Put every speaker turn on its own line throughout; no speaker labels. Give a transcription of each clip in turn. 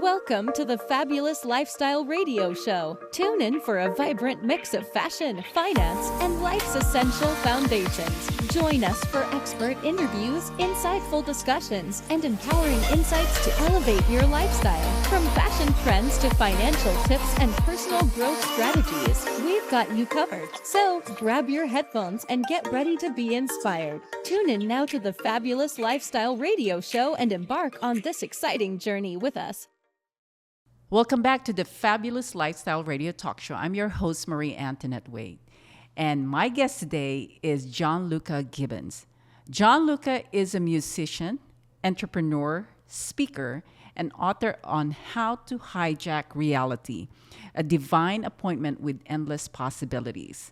Welcome to the Fabulous Lifestyle Radio Show. Tune in for a vibrant mix of fashion, finance, and life's essential foundations. Join us for expert interviews, insightful discussions, and empowering insights to elevate your lifestyle. From fashion trends to financial tips and personal growth strategies, we've got you covered. So grab your headphones and get ready to be inspired. Tune in now to the Fabulous Lifestyle Radio Show and embark on this exciting journey with us.
Welcome back to the Fabulous Lifestyle Radio Talk Show. I'm your host, Marie Antoinette Wade. And my guest today is Gianluca Gibbons. Gianluca is a musician, entrepreneur, speaker, and author on How to Hijack Reality, a divine appointment with endless possibilities.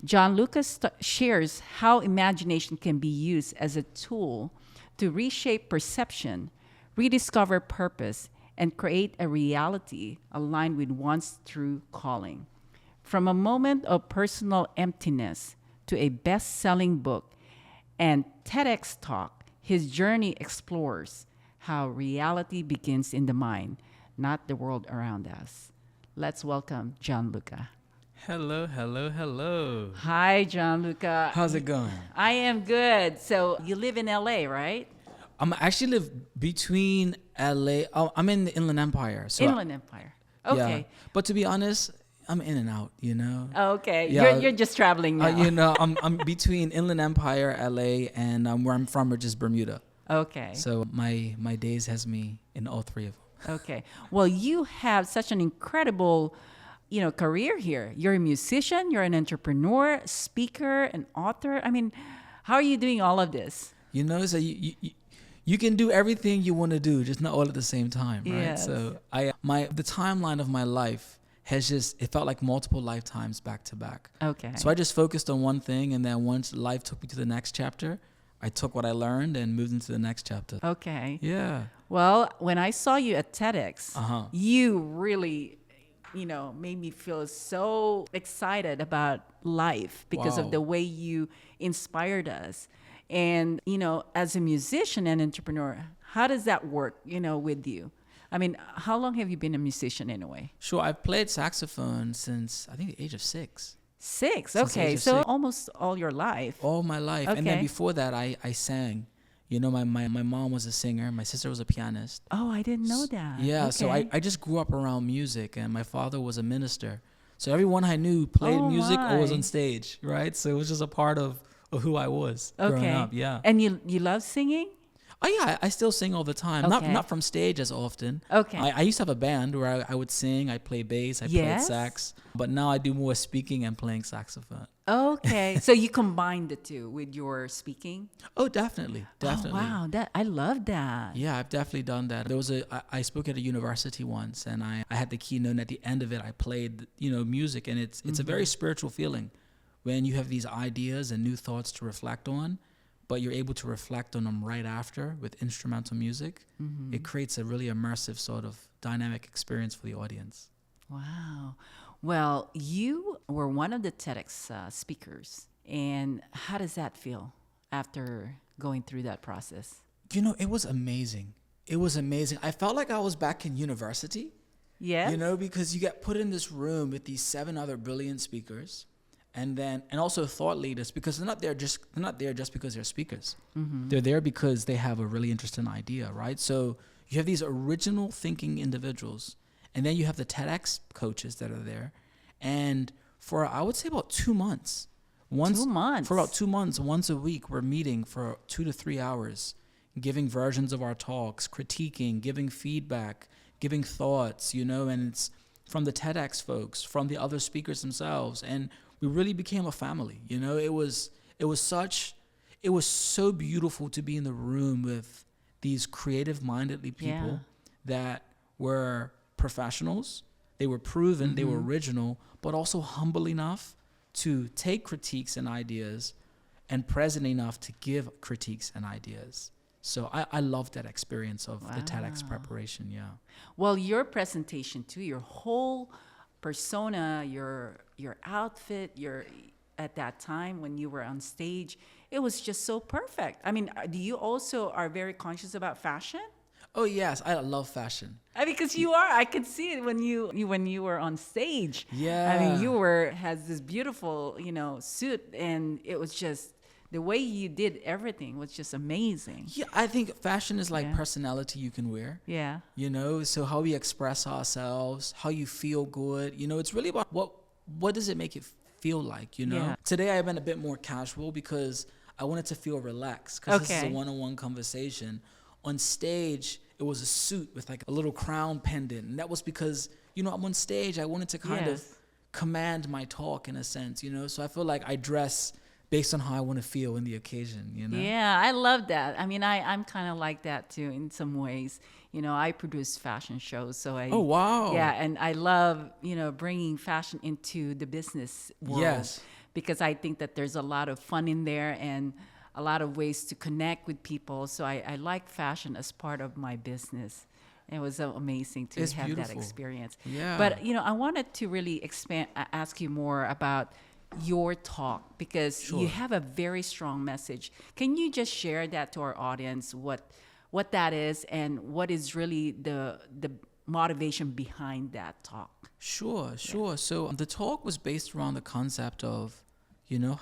Gianluca shares how imagination can be used as a tool to reshape perception, rediscover purpose, and create a reality aligned with one's true calling. From a moment of personal emptiness to a best-selling book and TEDx talk, his journey explores how reality begins in the mind, not the world around us. Let's welcome Gianluca.
Hello, hello, hello.
Hi, Gianluca.
How's it going?
I am good. So you live in LA, right?
I actually live between LA. Oh, I'm in the Inland Empire. So
Inland Empire. Okay.
Yeah. But to be honest, I'm in and out,
Okay.
Yeah.
You're just traveling now.
I'm between Inland Empire, LA, and where I'm from, which is Bermuda.
Okay.
So my days has me in all three of them.
Okay. Well, you have such an incredible, career here. You're a musician, you're an entrepreneur, speaker, an author. I mean, how are you doing all of this?
So you can do everything you want to do, just not all at the same time, right?
Yes.
So the timeline of my life it felt like multiple lifetimes back to back.
Okay.
So I just focused on one thing, and then once life took me to the next chapter, I took what I learned and moved into the next chapter.
Okay.
Yeah.
Well, when I saw you at TEDx,
Uh-huh.
you really, made me feel so excited about life because
Wow.
of the way you inspired us. And, as a musician and entrepreneur, how does that work, with you? I mean, how long have you been a musician in a way?
Sure. I've played saxophone since, I think, the age of 6.
6.
Since the
Okay.
age of
So
6.
almost all your life.
All my life. And then
Okay.
before that, I sang. My mom was a singer. My sister was a pianist.
Oh, I didn't know that.
Yeah. So
Okay.
I just grew up around music, and my father was a minister. So everyone I knew played music or was
my.
on stage, right? So it was just a part of who I was growing
Okay.
up. Yeah.
And you love singing?
Oh yeah, I still sing all the time.
Okay.
Not from stage as often.
Okay.
I used to have a band where I would sing, I play bass, I played
Yes?
sax. But now I do more speaking and playing saxophone.
Okay. So you combine the two with your speaking?
Oh, definitely.
Oh, wow. I love that.
Yeah, I've definitely done that. I spoke at a university once, and I had the keynote, and at the end of it I played, music, and it's a very spiritual feeling when you have these ideas and new thoughts to reflect on, but you're able to reflect on them right after with instrumental music.
Mm-hmm.
It creates a really immersive sort of dynamic experience for the audience.
Wow. Well, you were one of the TEDx speakers. And how does that feel after going through that process?
It was amazing. It was amazing. I felt like I was back in university.
Yes.
Because you get put in this room with these 7 other brilliant speakers, and also thought leaders, because they're not there just because they're speakers. Mm-hmm. They're there because they have a really interesting idea, right? So you have these original thinking individuals, and then you have the TEDx coaches that are there, and for I would say about 2 months.
2 months.
For about 2 months, once a week, we're meeting for 2 to 3 hours, giving versions of our talks, critiquing, giving feedback, giving thoughts, and it's from the TEDx folks, from the other speakers themselves, and we really became a family. It was so beautiful to be in the room with these creative-mindedly people that were professionals. They were proven, they were original, but also humble enough to take critiques and ideas, and present enough to give critiques and ideas. So I loved that experience of the TEDx preparation, yeah.
Well, your presentation too, your whole persona, your outfit, at that time when you were on stage, it was just so perfect. I mean, do you also are very conscious about fashion?
Oh yes, I love fashion.
I mean, because you are. I could see it when you were on stage.
Yeah.
I mean, has this beautiful, suit, and it was just the way you did everything was just amazing.
Yeah, I think fashion is like
Yeah.
personality you can wear.
Yeah.
So how we express ourselves, how you feel good. It's really about what does it make it feel like,
Yeah.
Today I've been a bit more casual because I wanted to feel relaxed because this is
Okay.
a one-on-one conversation. On stage, it was a suit with like a little crown pendant. And that was because, I'm on stage. I wanted to kind of
Yes.
command my talk in a sense, So I feel like I dress based on how I want to feel in the occasion,
Yeah, I love that. I mean, I'm kind of like that too in some ways. I produce fashion shows, so
Oh, wow.
Yeah, and I love, bringing fashion into the business world.
Yes.
Because I think that there's a lot of fun in there and a lot of ways to connect with people. So I like fashion as part of my business. It was so amazing to
It's
have that
beautiful.
experience.
Yeah.
But, I wanted to really ask you more about your talk because
Sure.
you have a very strong message. Can you just share that to our audience, what that is and what is really the motivation behind that talk?
Sure. So the talk was based around the concept of,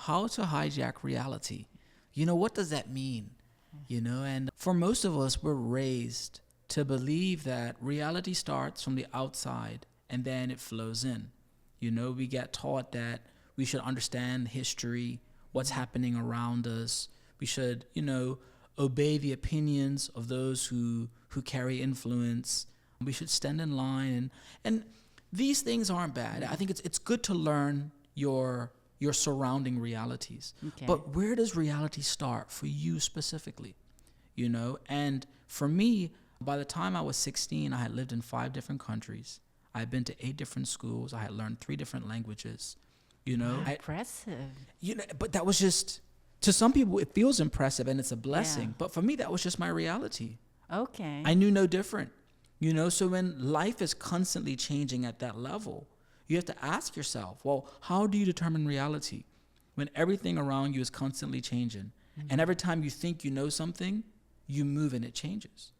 how to hijack reality. What does that mean? And for most of us, we're raised to believe that reality starts from the outside and then it flows in. We get taught that we should understand history, what's happening around us. We should, obey the opinions of those who carry influence. We should stand in line. And these things aren't bad. I think it's good to learn your surrounding realities.
Okay.
But where does reality start for you specifically? And for me, by the time I was 16, I had lived in 5 different countries. I had been to 8 different schools. I had learned 3 different languages.
Impressive.
But that was just, to some people, it feels impressive and it's a blessing.
Yeah.
But for me, that was just my reality.
Okay.
I knew no different. So when life is constantly changing at that level, you have to ask yourself, well, how do you determine reality when everything around you is constantly changing?
Mm-hmm.
And every time you think you know something, you move and it changes.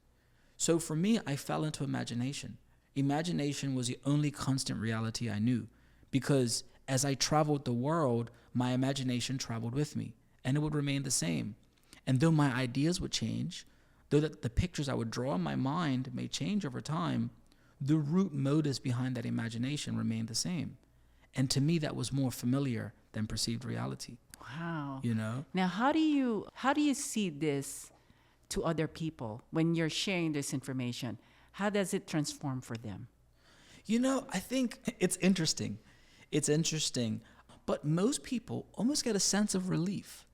So for me, I fell into imagination. Imagination was the only constant reality I knew because as I traveled the world, my imagination traveled with me and it would remain the same. And though my ideas would change, though the pictures I would draw in my mind may change over time, the root motives behind that imagination remained the same. And to me, that was more familiar than perceived reality.
Wow.
Now,
how do you see this to other people when you're sharing this information? How does it transform for them?
I think it's interesting. But most people almost get a sense of relief,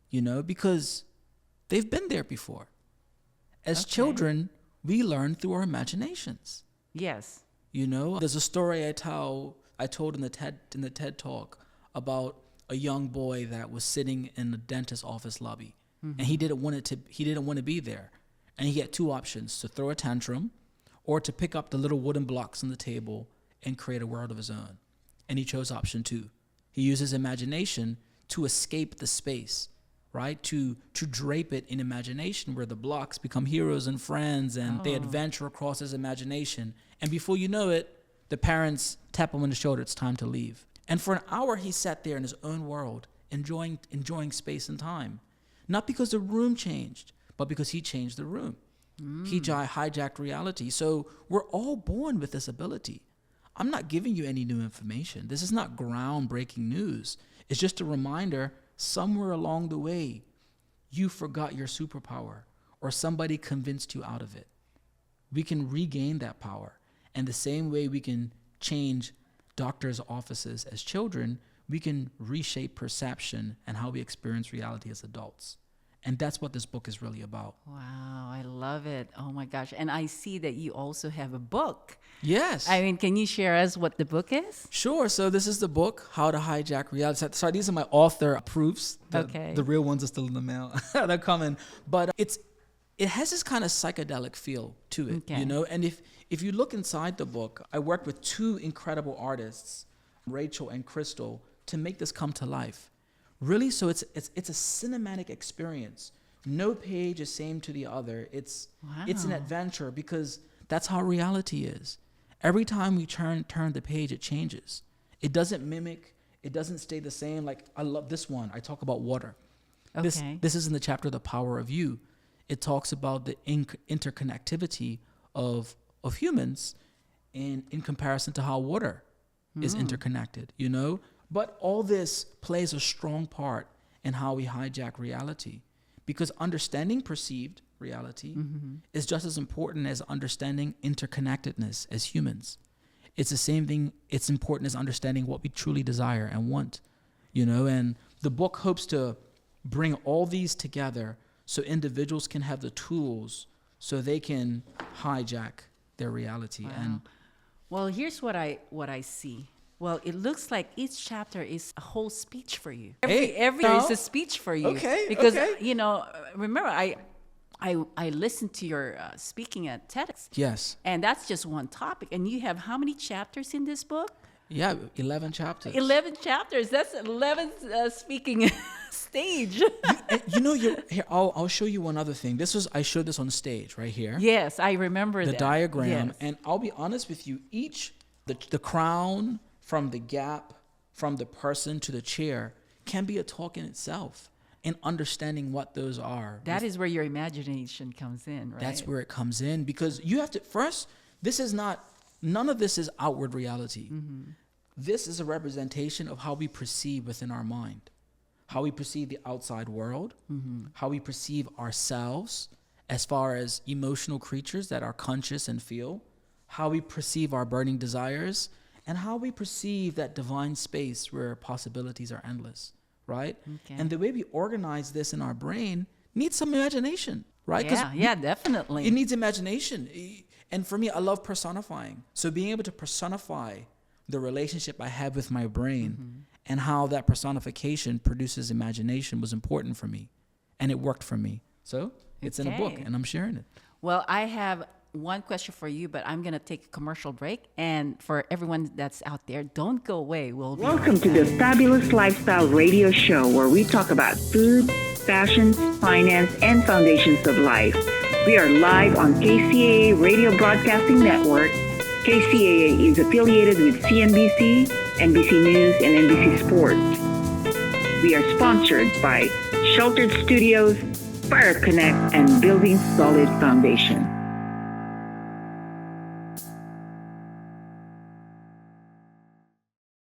because they've been there before. As
Okay.
children, we learn through our imaginations.
Yes.
There's a story I told in the TED Talk about a young boy that was sitting in the dentist's office lobby, and he didn't want to be there, and he had 2 options: to throw a tantrum, or to pick up the little wooden blocks on the table and create a world of his own. And he chose option 2. He used his imagination to escape the space, right? To drape it in imagination where the blocks become heroes and friends and they adventure across his imagination. And before you know it, the parents tap him on the shoulder, it's time to leave. And for an hour, he sat there in his own world, enjoying space and time. Not because the room changed, but because he changed the room. He hijacked reality. So we're all born with this ability. I'm not giving you any new information. This is not groundbreaking news. It's just a reminder somewhere along the way, you forgot your superpower or somebody convinced you out of it. We can regain that power. And the same way we can change doctors' offices as children, we can reshape perception and how we experience reality as adults. And that's what this book is really about.
Wow, I love it. Oh my gosh. And I see that you also have a book.
Yes.
I mean, can you share us what the book is?
Sure. So this is the book, How to Hijack Reality. Sorry, these are my author proofs.
Okay.
The real ones are still in the mail. They're coming. But it has this kind of psychedelic feel to it,
Okay.
And if you look inside the book, I worked with 2 incredible artists, Rachel and Crystal, to make this come to life. Really, so it's a cinematic experience No page is same to the other. It's an
Wow.
adventure because that's how reality is. Every time we turn the page, it changes. It doesn't mimic. It doesn't stay the same. Like, I love this one. I talk about water.
Okay.
This is in the chapter, The Power of You. It talks about the interconnectivity of humans in comparison to how water is interconnected, you know? But all this plays a strong part in how we hijack reality, because understanding perceived reality is just as important as understanding interconnectedness as humans. It's the same thing. It's important as understanding what we truly desire and want, you know? And the book hopes to bring all these together so individuals can have the tools so they can hijack their reality.
Wow.
And
Well, here's what I see. Well, it looks like each chapter is a whole speech for you. Every
no.
is a speech for you.
Okay,
Because
okay.
you know, remember I listened to your speaking at TEDx.
yes,
And that's just one topic. And you have how many chapters in this book?
yeah, 11 chapters.
11 chapters. That's 11 speaking stage.
And here, I'll show you one other thing. I showed this on stage right here.
Yes, I remember
The
that.
diagram.
Yes.
And I'll be honest with you, the crown from the gap, from the person to the chair can be a talk in itself, and understanding what those are.
That is where your imagination comes in, right?
That's where it comes in, because you have to first, none of this is outward reality. This is a representation of how we perceive within our mind, how we perceive the outside world, how we perceive ourselves as far as emotional creatures that are conscious and feel, how we perceive our burning desires, and how we perceive that divine space where possibilities are endless, right?
Okay.
And the way we organize this in our brain needs some imagination, right? 'Cause
Yeah, definitely.
it needs imagination. And for me, I love personifying. So being able to personify the relationship I have with my brain and how that personification produces imagination was important for me. And it worked for me. So it's in a book,
Okay.
and I'm sharing it.
Well, I have one question for you, but I'm going to take a commercial break. And for everyone that's out there, don't go away. We'll be
Welcome to the Fabulous Lifestyle Radio Show, where we talk about food, fashion, finance, and foundations of life. We are live on KCAA Radio Broadcasting Network. KCAA is affiliated with CNBC, NBC News, and NBC Sports. We are sponsored by Sheltered Studios, Fire Connect, and Building Solid Foundation.